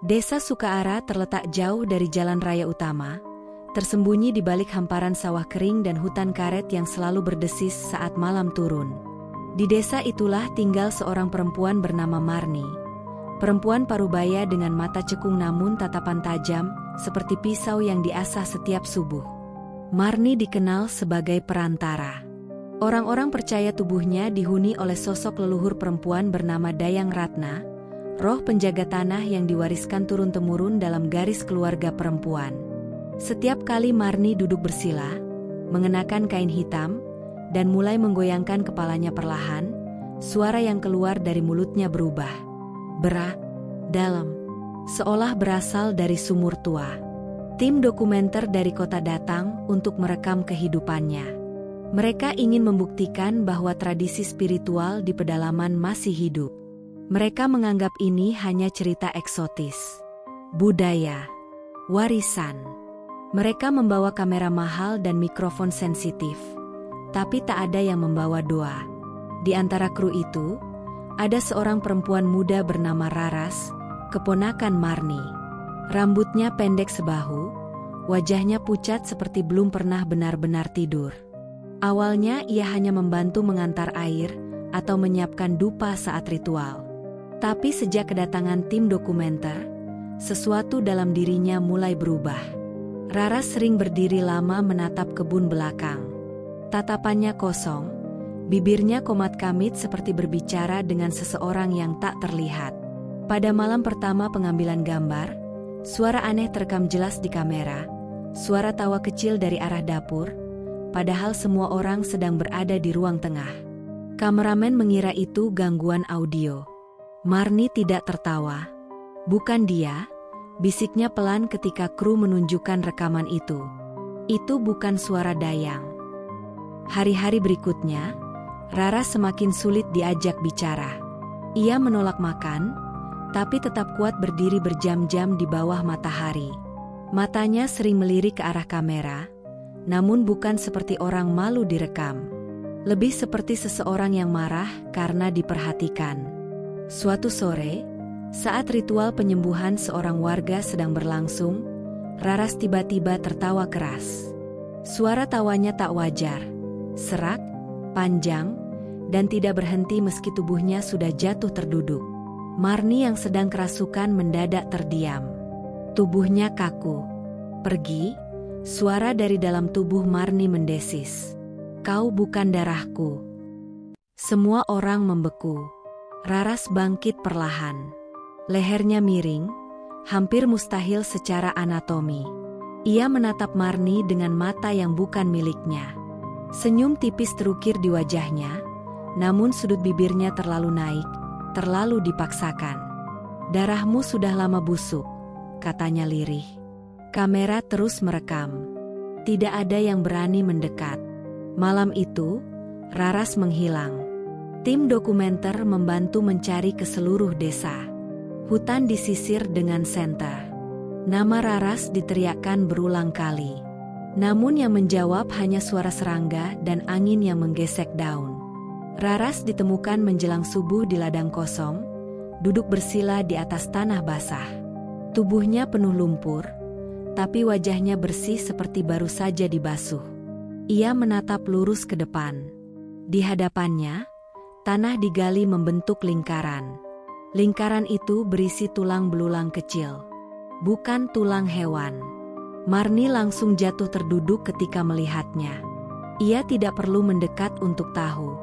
Desa Sukaara terletak jauh dari jalan raya utama, tersembunyi di balik hamparan sawah kering dan hutan karet yang selalu berdesis saat malam turun. Di desa itulah tinggal seorang perempuan bernama Marni. Perempuan parubaya dengan mata cekung namun tatapan tajam, seperti pisau yang diasah setiap subuh. Marni dikenal sebagai perantara. Orang-orang percaya tubuhnya dihuni oleh sosok leluhur perempuan bernama Dayang Ratna, roh penjaga tanah yang diwariskan turun-temurun dalam garis keluarga perempuan. Setiap kali Marni duduk bersila, mengenakan kain hitam, dan mulai menggoyangkan kepalanya perlahan, suara yang keluar dari mulutnya berubah. Berat, dalam, seolah berasal dari sumur tua. Tim dokumenter dari kota datang untuk merekam kehidupannya. Mereka ingin membuktikan bahwa tradisi spiritual di pedalaman masih hidup. Mereka menganggap ini hanya cerita eksotis. Budaya, warisan. Mereka membawa kamera mahal dan mikrofon sensitif. Tapi tak ada yang membawa doa. Di antara kru itu, ada seorang perempuan muda bernama Raras, keponakan Marni. Rambutnya pendek sebahu, wajahnya pucat seperti belum pernah benar-benar tidur. Awalnya ia hanya membantu mengantar air atau menyiapkan dupa saat ritual. Tapi sejak kedatangan tim dokumenter, sesuatu dalam dirinya mulai berubah. Raras sering berdiri lama menatap kebun belakang. Tatapannya kosong, bibirnya komat-kamit seperti berbicara dengan seseorang yang tak terlihat. Pada malam pertama pengambilan gambar, suara aneh terekam jelas di kamera, suara tawa kecil dari arah dapur, padahal semua orang sedang berada di ruang tengah. Kameramen mengira itu gangguan audio. Marni tidak tertawa. Bukan dia, bisiknya pelan ketika kru menunjukkan rekaman itu. Itu bukan suara Dayang. Hari-hari berikutnya, Rara semakin sulit diajak bicara. Ia menolak makan, tapi tetap kuat berdiri berjam-jam di bawah matahari. Matanya sering melirik ke arah kamera, namun bukan seperti orang malu direkam. Lebih seperti seseorang yang marah karena diperhatikan. Suatu sore, saat ritual penyembuhan seorang warga sedang berlangsung, Raras tiba-tiba tertawa keras. Suara tawanya tak wajar, serak, panjang, dan tidak berhenti meski tubuhnya sudah jatuh terduduk. Marni yang sedang kerasukan mendadak terdiam. Tubuhnya kaku. Pergi, suara dari dalam tubuh Marni mendesis. Kau bukan darahku. Semua orang membeku. Raras bangkit perlahan. Lehernya miring, hampir mustahil secara anatomi. Ia menatap Marni dengan mata yang bukan miliknya. Senyum tipis terukir di wajahnya, namun sudut bibirnya terlalu naik, terlalu dipaksakan. Darahmu sudah lama busuk, katanya lirih. Kamera terus merekam. Tidak ada yang berani mendekat. Malam itu, Raras menghilang. Tim dokumenter membantu mencari ke seluruh desa. Hutan disisir dengan senter. Nama Raras diteriakkan berulang kali. Namun yang menjawab hanya suara serangga dan angin yang menggesek daun. Raras ditemukan menjelang subuh di ladang kosong, duduk bersila di atas tanah basah. Tubuhnya penuh lumpur, tapi wajahnya bersih seperti baru saja dibasuh. Ia menatap lurus ke depan. Di hadapannya, tanah digali membentuk lingkaran. Lingkaran itu berisi tulang belulang kecil. Bukan tulang hewan. Marni langsung jatuh terduduk ketika melihatnya. Ia tidak perlu mendekat untuk tahu.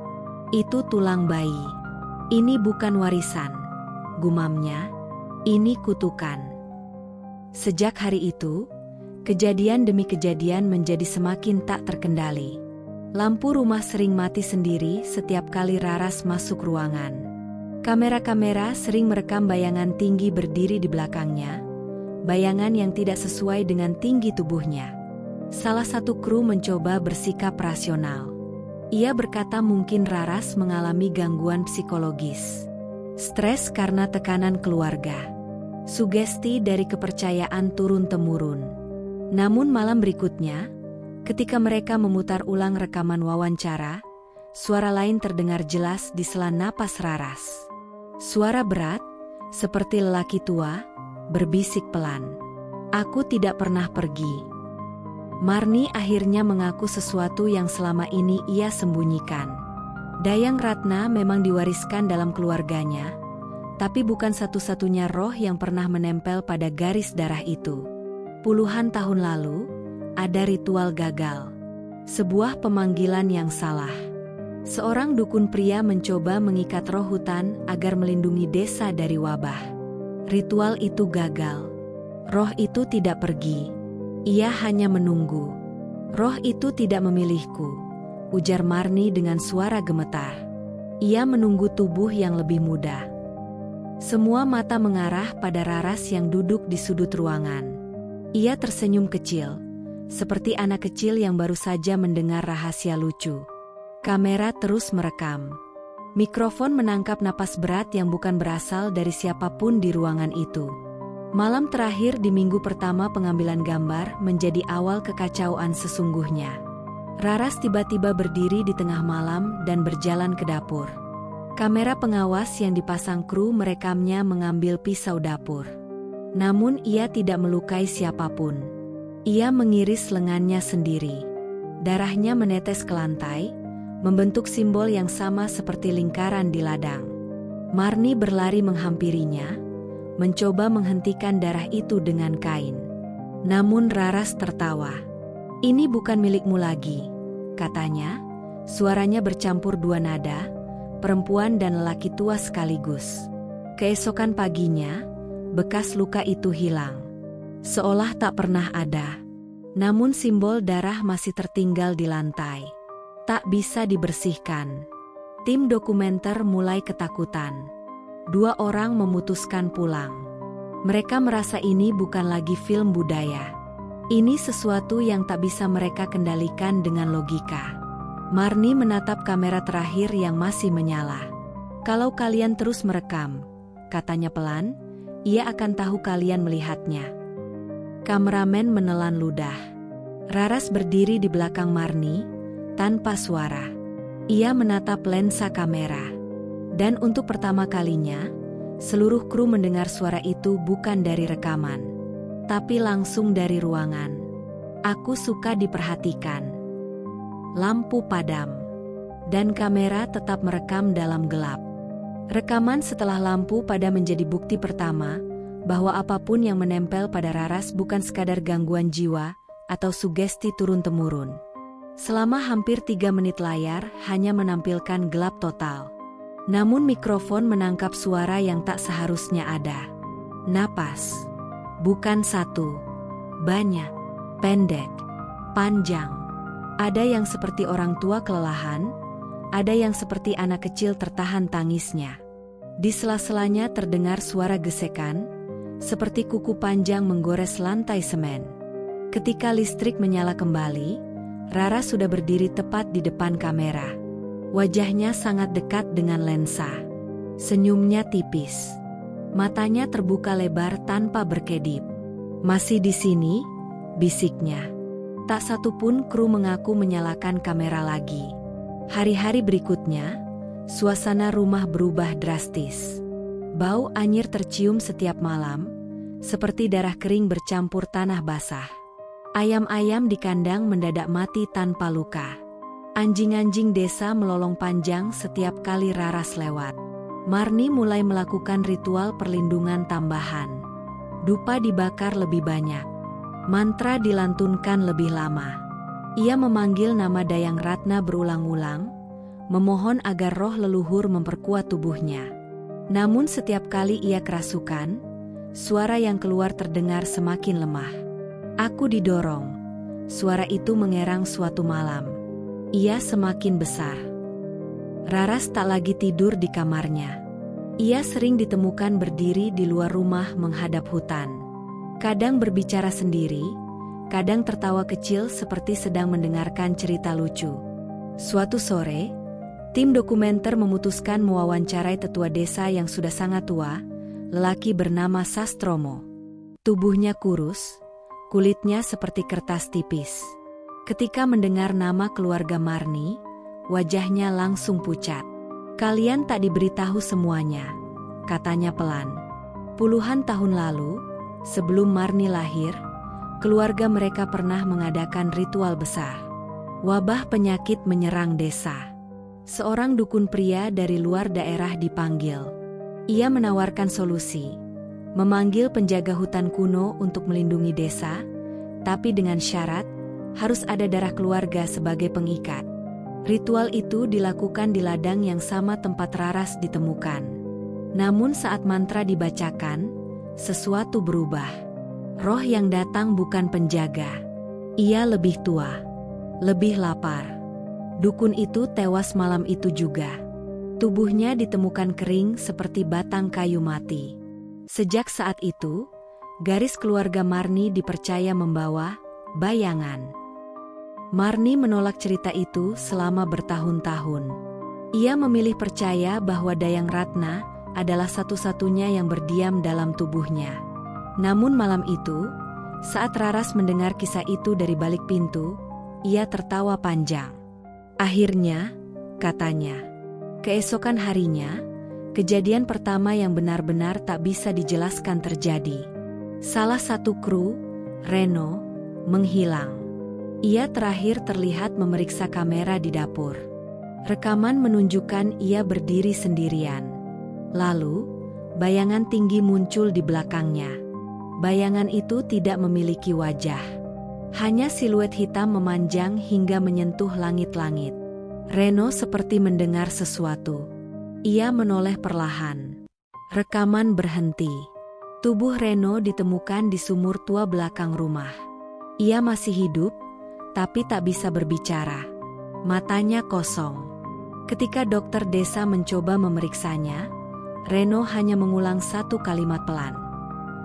Itu tulang bayi. Ini bukan warisan, gumamnya. Ini kutukan. Sejak hari itu, kejadian demi kejadian menjadi semakin tak terkendali. Lampu rumah sering mati sendiri setiap kali Raras masuk ruangan. Kamera-kamera sering merekam bayangan tinggi berdiri di belakangnya, bayangan yang tidak sesuai dengan tinggi tubuhnya. Salah satu kru mencoba bersikap rasional. Ia berkata mungkin Raras mengalami gangguan psikologis. Stres karena tekanan keluarga. Sugesti dari kepercayaan turun-temurun. Namun malam berikutnya, ketika mereka memutar ulang rekaman wawancara, suara lain terdengar jelas di sela napas Raras. Suara berat, seperti lelaki tua, berbisik pelan. Aku tidak pernah pergi. Marni akhirnya mengaku sesuatu yang selama ini ia sembunyikan. Dayang Ratna memang diwariskan dalam keluarganya, tapi bukan satu-satunya roh yang pernah menempel pada garis darah itu. Puluhan tahun lalu, ada ritual gagal. Sebuah pemanggilan yang salah. Seorang dukun pria mencoba mengikat roh hutan agar melindungi desa dari wabah. Ritual itu gagal. Roh itu tidak pergi. Ia hanya menunggu. Roh itu tidak memilihku, ujar Marni dengan suara gemetar. Ia menunggu tubuh yang lebih muda. Semua mata mengarah pada Raras yang duduk di sudut ruangan. Ia tersenyum kecil, seperti anak kecil yang baru saja mendengar rahasia lucu. Kamera terus merekam. Mikrofon menangkap napas berat yang bukan berasal dari siapapun di ruangan itu. Malam terakhir di minggu pertama pengambilan gambar menjadi awal kekacauan sesungguhnya. Raras tiba-tiba berdiri di tengah malam dan berjalan ke dapur. Kamera pengawas yang dipasang kru merekamnya mengambil pisau dapur. Namun ia tidak melukai siapapun. Ia mengiris lengannya sendiri. Darahnya menetes ke lantai, membentuk simbol yang sama seperti lingkaran di ladang. Marni berlari menghampirinya, mencoba menghentikan darah itu dengan kain. Namun Raras tertawa. "Ini bukan milikmu lagi," katanya. Suaranya bercampur dua nada, perempuan dan lelaki tua sekaligus. Keesokan paginya, bekas luka itu hilang. Seolah tak pernah ada. Namun simbol darah masih tertinggal di lantai. Tak bisa dibersihkan. Tim dokumenter mulai ketakutan. 2 orang memutuskan pulang. Mereka merasa ini bukan lagi film budaya. Ini sesuatu yang tak bisa mereka kendalikan dengan logika. Marni menatap kamera terakhir yang masih menyala. "Kalau kalian terus merekam," katanya pelan, "ia akan tahu kalian melihatnya." Kameramen menelan ludah. Raras berdiri di belakang Marni, tanpa suara. Ia menatap lensa kamera. Dan untuk pertama kalinya, seluruh kru mendengar suara itu bukan dari rekaman, tapi langsung dari ruangan. Aku suka diperhatikan. Lampu padam. Dan kamera tetap merekam dalam gelap. Rekaman setelah lampu padam menjadi bukti pertama bahwa apapun yang menempel pada Raras bukan sekadar gangguan jiwa atau sugesti turun-temurun. Selama hampir 3 menit layar hanya menampilkan gelap total. Namun mikrofon menangkap suara yang tak seharusnya ada. Napas. Bukan satu. Banyak. Pendek. Panjang. Ada yang seperti orang tua kelelahan, ada yang seperti anak kecil tertahan tangisnya. Di sela-selanya terdengar suara gesekan, seperti kuku panjang menggores lantai semen. Ketika listrik menyala kembali, Rara sudah berdiri tepat di depan kamera. Wajahnya sangat dekat dengan lensa. Senyumnya tipis. Matanya terbuka lebar tanpa berkedip. "Masih di sini?" bisiknya. Tak satu pun kru mengaku menyalakan kamera lagi. Hari-hari berikutnya, suasana rumah berubah drastis. Bau anyir tercium setiap malam, seperti darah kering bercampur tanah basah. Ayam-ayam di kandang mendadak mati tanpa luka. Anjing-anjing desa melolong panjang setiap kali Raras lewat. Marni mulai melakukan ritual perlindungan tambahan. Dupa dibakar lebih banyak. Mantra dilantunkan lebih lama. Ia memanggil nama Dayang Ratna berulang-ulang, memohon agar roh leluhur memperkuat tubuhnya. Namun setiap kali ia kerasukan, suara yang keluar terdengar semakin lemah. "Aku didorong." Suara itu mengerang suatu malam. Ia semakin besar. Raras tak lagi tidur di kamarnya. Ia sering ditemukan berdiri di luar rumah menghadap hutan. Kadang berbicara sendiri, kadang tertawa kecil seperti sedang mendengarkan cerita lucu. Suatu sore, tim dokumenter memutuskan mewawancarai tetua desa yang sudah sangat tua, lelaki bernama Sastromo. Tubuhnya kurus, kulitnya seperti kertas tipis. Ketika mendengar nama keluarga Marni, wajahnya langsung pucat. "Kalian tak diberitahu semuanya," katanya pelan. "Puluhan tahun lalu, Sebelum Marni lahir, keluarga mereka pernah mengadakan ritual besar. Wabah penyakit menyerang desa. Seorang dukun pria dari luar daerah dipanggil. Ia menawarkan solusi, memanggil penjaga hutan kuno untuk melindungi desa, tapi dengan syarat, harus ada darah keluarga sebagai pengikat. Ritual itu dilakukan di ladang yang sama tempat Raras ditemukan. Namun saat mantra dibacakan, sesuatu berubah. Roh yang datang bukan penjaga. Ia lebih tua, lebih lapar. Dukun itu tewas malam itu juga. Tubuhnya ditemukan kering seperti batang kayu mati. Sejak saat itu, garis keluarga Marni dipercaya membawa bayangan. Marni menolak cerita itu selama bertahun-tahun. Ia memilih percaya bahwa Dayang Ratna adalah satu-satunya yang berdiam dalam tubuhnya. Namun malam itu, saat Raras mendengar kisah itu dari balik pintu, ia tertawa panjang. Akhirnya, katanya, keesokan harinya, kejadian pertama yang benar-benar tak bisa dijelaskan terjadi. Salah satu kru, Reno, menghilang. Ia terakhir terlihat memeriksa kamera di dapur. Rekaman menunjukkan ia berdiri sendirian. Lalu, bayangan tinggi muncul di belakangnya. Bayangan itu tidak memiliki wajah. Hanya siluet hitam memanjang hingga menyentuh langit-langit. Reno seperti mendengar sesuatu. Ia menoleh perlahan. Rekaman berhenti. Tubuh Reno ditemukan di sumur tua belakang rumah. Ia masih hidup, tapi tak bisa berbicara. Matanya kosong. Ketika dokter desa mencoba memeriksanya, Reno hanya mengulang satu kalimat pelan.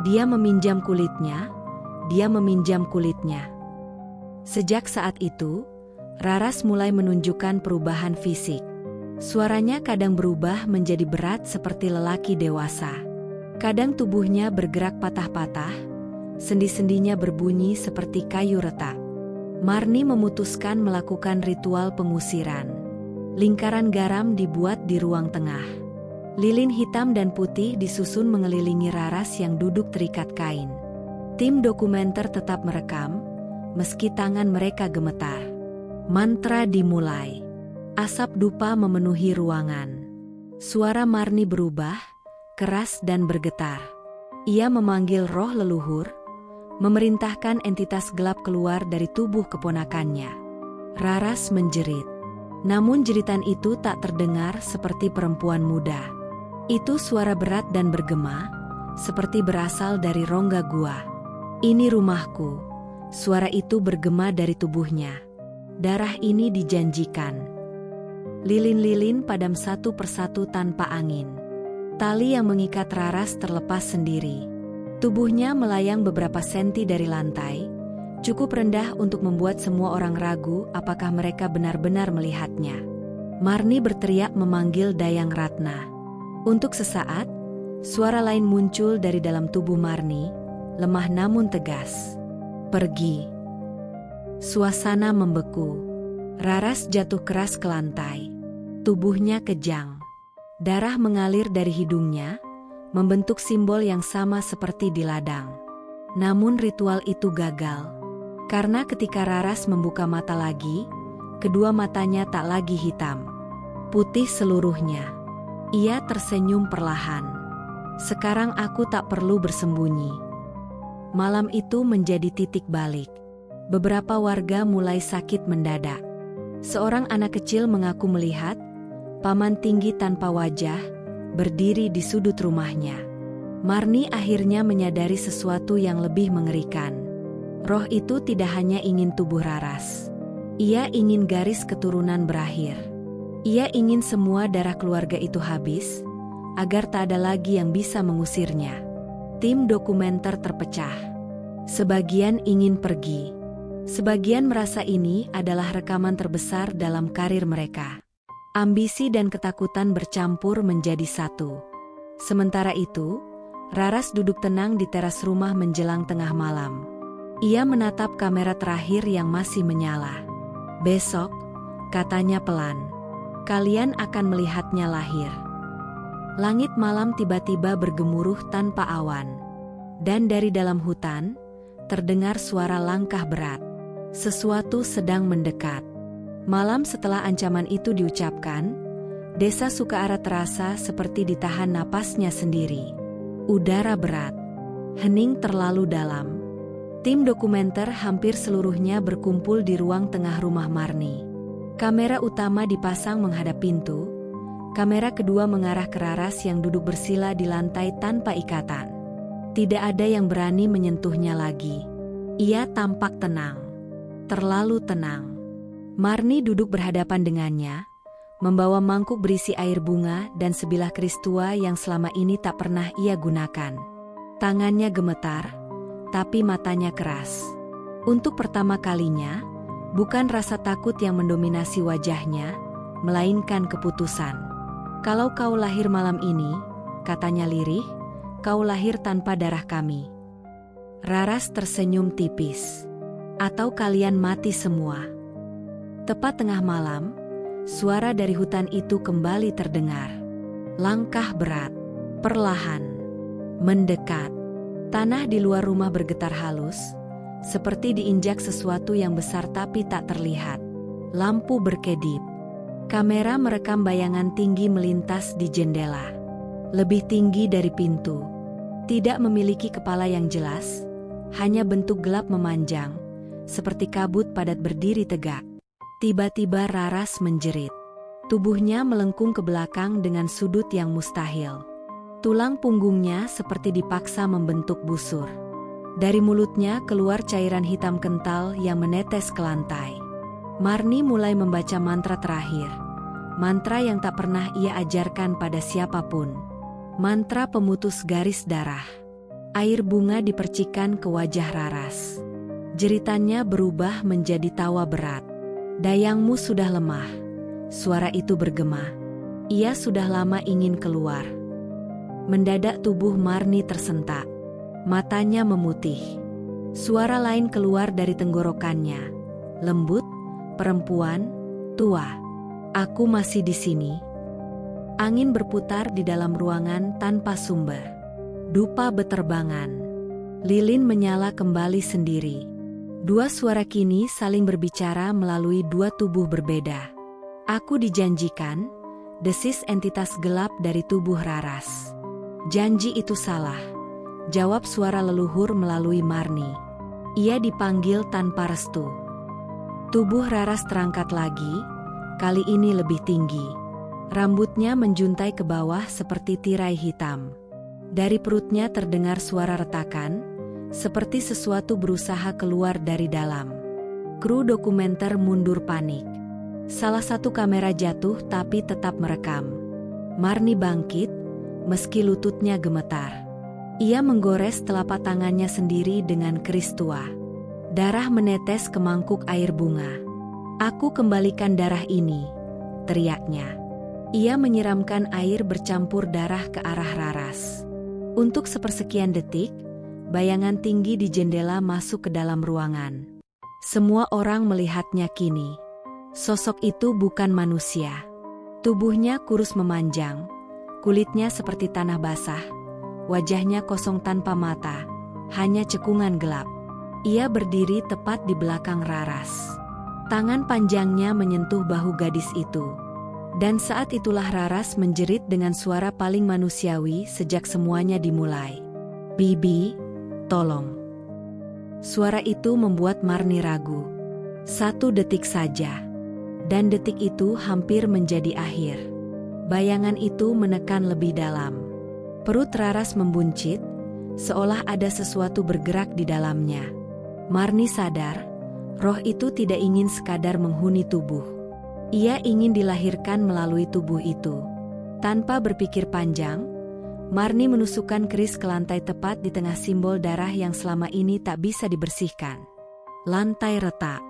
Dia meminjam kulitnya, dia meminjam kulitnya. Sejak saat itu, Raras mulai menunjukkan perubahan fisik. Suaranya kadang berubah menjadi berat seperti lelaki dewasa. Kadang tubuhnya bergerak patah-patah, sendi-sendinya berbunyi seperti kayu retak. Marni memutuskan melakukan ritual pengusiran. Lingkaran garam dibuat di ruang tengah. Lilin hitam dan putih disusun mengelilingi Raras yang duduk terikat kain. Tim dokumenter tetap merekam, meski tangan mereka gemetar. Mantra dimulai. Asap dupa memenuhi ruangan. Suara Marni berubah, keras dan bergetar. Ia memanggil roh leluhur, memerintahkan entitas gelap keluar dari tubuh keponakannya. Raras menjerit. Namun jeritan itu tak terdengar seperti perempuan muda. Itu suara berat dan bergema, seperti berasal dari rongga gua. Ini rumahku. Suara itu bergema dari tubuhnya. Darah ini dijanjikan. Lilin-lilin padam satu persatu tanpa angin. Tali yang mengikat Raras terlepas sendiri. Tubuhnya melayang beberapa senti dari lantai, cukup rendah untuk membuat semua orang ragu apakah mereka benar-benar melihatnya. Marni berteriak memanggil Dayang Ratna. Untuk sesaat, suara lain muncul dari dalam tubuh Marni, lemah namun tegas. Pergi. Suasana membeku. Raras jatuh keras ke lantai. Tubuhnya kejang. Darah mengalir dari hidungnya, membentuk simbol yang sama seperti di ladang. Namun ritual itu gagal. Karena ketika Raras membuka mata lagi, kedua matanya tak lagi hitam. Putih seluruhnya. Ia tersenyum perlahan. Sekarang aku tak perlu bersembunyi. Malam itu menjadi titik balik. Beberapa warga mulai sakit mendadak. Seorang anak kecil mengaku melihat paman tinggi tanpa wajah berdiri di sudut rumahnya. Marni akhirnya menyadari sesuatu yang lebih mengerikan. Roh itu tidak hanya ingin tubuh Raras. Ia ingin garis keturunan berakhir. Ia ingin semua darah keluarga itu habis, agar tak ada lagi yang bisa mengusirnya. Tim dokumenter terpecah. Sebagian ingin pergi. Sebagian merasa ini adalah rekaman terbesar dalam karir mereka. Ambisi dan ketakutan bercampur menjadi satu. Sementara itu, Raras duduk tenang di teras rumah menjelang tengah malam. Ia menatap kamera terakhir yang masih menyala. Besok, katanya pelan, kalian akan melihatnya lahir. Langit malam tiba-tiba bergemuruh tanpa awan. Dan dari dalam hutan, terdengar suara langkah berat. Sesuatu sedang mendekat. Malam setelah ancaman itu diucapkan, Desa Sukaara terasa seperti ditahan napasnya sendiri. Udara berat. Hening terlalu dalam. Tim dokumenter hampir seluruhnya berkumpul di ruang tengah rumah Marni. Kamera utama dipasang menghadap pintu, kamera kedua mengarah ke Raras yang duduk bersila di lantai tanpa ikatan. Tidak ada yang berani menyentuhnya lagi. Ia tampak tenang. Terlalu tenang. Marni duduk berhadapan dengannya, membawa mangkuk berisi air bunga dan sebilah keris tua yang selama ini tak pernah ia gunakan. Tangannya gemetar, tapi matanya keras. Untuk pertama kalinya, bukan rasa takut yang mendominasi wajahnya, melainkan keputusan. Kalau kau lahir malam ini, katanya lirih, kau lahir tanpa darah kami. Raras tersenyum tipis. Atau kalian mati semua. Tepat tengah malam, suara dari hutan itu kembali terdengar. Langkah berat, perlahan, mendekat. Tanah di luar rumah bergetar halus, seperti diinjak sesuatu yang besar tapi tak terlihat. Lampu berkedip. Kamera merekam bayangan tinggi melintas di jendela. Lebih tinggi dari pintu. Tidak memiliki kepala yang jelas, hanya bentuk gelap memanjang, seperti kabut padat berdiri tegak. Tiba-tiba Raras menjerit. Tubuhnya melengkung ke belakang dengan sudut yang mustahil. Tulang punggungnya seperti dipaksa membentuk busur. Dari mulutnya keluar cairan hitam kental yang menetes ke lantai. Marni mulai membaca mantra terakhir. Mantra yang tak pernah ia ajarkan pada siapapun. Mantra pemutus garis darah. Air bunga dipercikan ke wajah Raras. Jeritannya berubah menjadi tawa berat. Dayangmu sudah lemah. Suara itu bergema. Ia sudah lama ingin keluar. Mendadak tubuh Marni tersentak. Matanya memutih. Suara lain keluar dari tenggorokannya. Lembut, perempuan, tua. Aku masih di sini. Angin berputar di dalam ruangan tanpa sumber. Dupa beterbangan. Lilin menyala kembali sendiri. Dua suara kini saling berbicara melalui dua tubuh berbeda. Aku dijanjikan, desis entitas gelap dari tubuh Raras. Janji itu salah, jawab suara leluhur melalui Marni. Ia dipanggil tanpa restu. Tubuh Raras terangkat lagi, kali ini lebih tinggi. Rambutnya menjuntai ke bawah seperti tirai hitam. Dari perutnya terdengar suara retakan, seperti sesuatu berusaha keluar dari dalam. Kru dokumenter mundur panik. Salah satu kamera jatuh tapi tetap merekam. Marni bangkit, meski lututnya gemetar. Ia menggores telapak tangannya sendiri dengan keris tua. Darah menetes ke mangkuk air bunga. Aku kembalikan darah ini, teriaknya. Ia menyiramkan air bercampur darah ke arah Raras. Untuk sepersekian detik, bayangan tinggi di jendela masuk ke dalam ruangan. Semua orang melihatnya kini. Sosok itu bukan manusia. Tubuhnya kurus memanjang, kulitnya seperti tanah basah, wajahnya kosong tanpa mata, hanya cekungan gelap. Ia berdiri tepat di belakang Raras. Tangan panjangnya menyentuh bahu gadis itu. Dan saat itulah Raras menjerit dengan suara paling manusiawi sejak semuanya dimulai. Bibi, tolong. Suara itu membuat Marni ragu. 1 detik saja. Dan detik itu hampir menjadi akhir. Bayangan itu menekan lebih dalam. Perut Raras membuncit, seolah ada sesuatu bergerak di dalamnya. Marni sadar, roh itu tidak ingin sekadar menghuni tubuh. Ia ingin dilahirkan melalui tubuh itu. Tanpa berpikir panjang, Marni menusukkan keris ke lantai tepat di tengah simbol darah yang selama ini tak bisa dibersihkan. Lantai retak.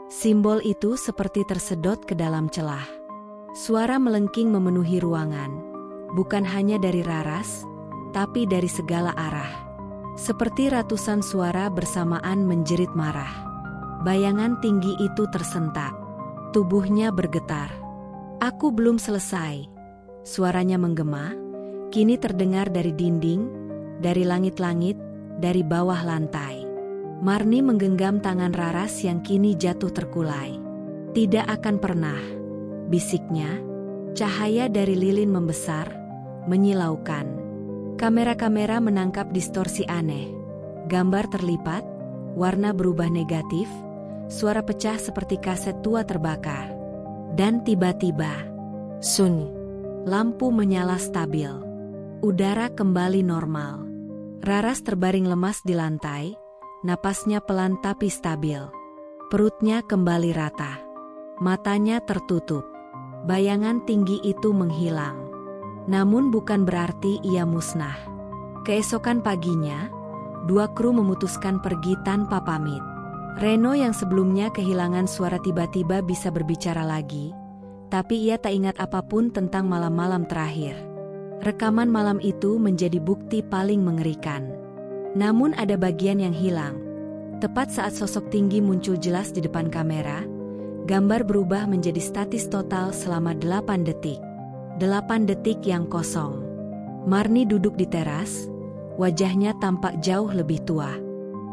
Simbol itu seperti tersedot ke dalam celah. Suara melengking memenuhi ruangan, bukan hanya dari Raras, tapi dari segala arah. Seperti ratusan suara bersamaan menjerit marah. Bayangan tinggi itu tersentak. Tubuhnya bergetar. Aku belum selesai. Suaranya menggema, kini terdengar dari dinding, dari langit-langit, dari bawah lantai. Marni menggenggam tangan Raras yang kini jatuh terkulai. "Tidak akan pernah," bisiknya. Cahaya dari lilin membesar, menyilaukan. Kamera-kamera menangkap distorsi aneh. Gambar terlipat, warna berubah negatif, suara pecah seperti kaset tua terbakar. Dan tiba-tiba, sunyi. Lampu menyala stabil. Udara kembali normal. Raras terbaring lemas di lantai, napasnya pelan tapi stabil. Perutnya kembali rata. Matanya tertutup. Bayangan tinggi itu menghilang. Namun bukan berarti ia musnah. Keesokan paginya, dua kru memutuskan pergi tanpa pamit. Reno yang sebelumnya kehilangan suara tiba-tiba bisa berbicara lagi, tapi ia tak ingat apapun tentang malam-malam terakhir. Rekaman malam itu menjadi bukti paling mengerikan. Namun ada bagian yang hilang. Tepat saat sosok tinggi muncul jelas di depan kamera, gambar berubah menjadi statis total selama 8 detik. 8 detik yang kosong. Marni duduk di teras, wajahnya tampak jauh lebih tua.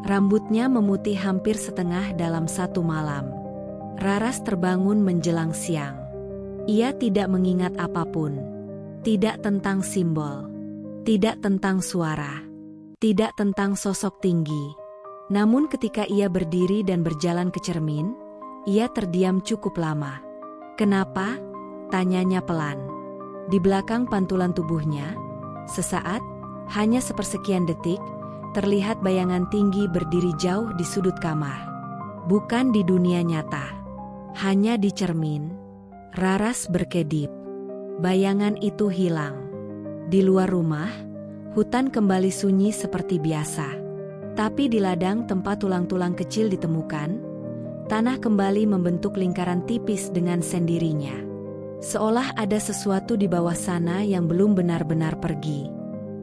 Rambutnya memutih hampir setengah dalam satu malam. Raras terbangun menjelang siang. Ia tidak mengingat apapun. Tidak tentang simbol. Tidak tentang suara. Tidak tentang sosok tinggi. Namun ketika ia berdiri dan berjalan ke cermin, ia terdiam cukup lama. "Kenapa?" tanyanya pelan. Di belakang pantulan tubuhnya, sesaat, hanya sepersekian detik, terlihat bayangan tinggi berdiri jauh di sudut kamar. Bukan di dunia nyata. Hanya di cermin. Raras berkedip. Bayangan itu hilang. Di luar rumah, hutan kembali sunyi seperti biasa. Tapi di ladang tempat tulang-tulang kecil ditemukan, tanah kembali membentuk lingkaran tipis dengan sendirinya. Seolah ada sesuatu di bawah sana yang belum benar-benar pergi.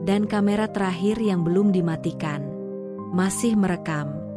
Dan kamera terakhir yang belum dimatikan masih merekam.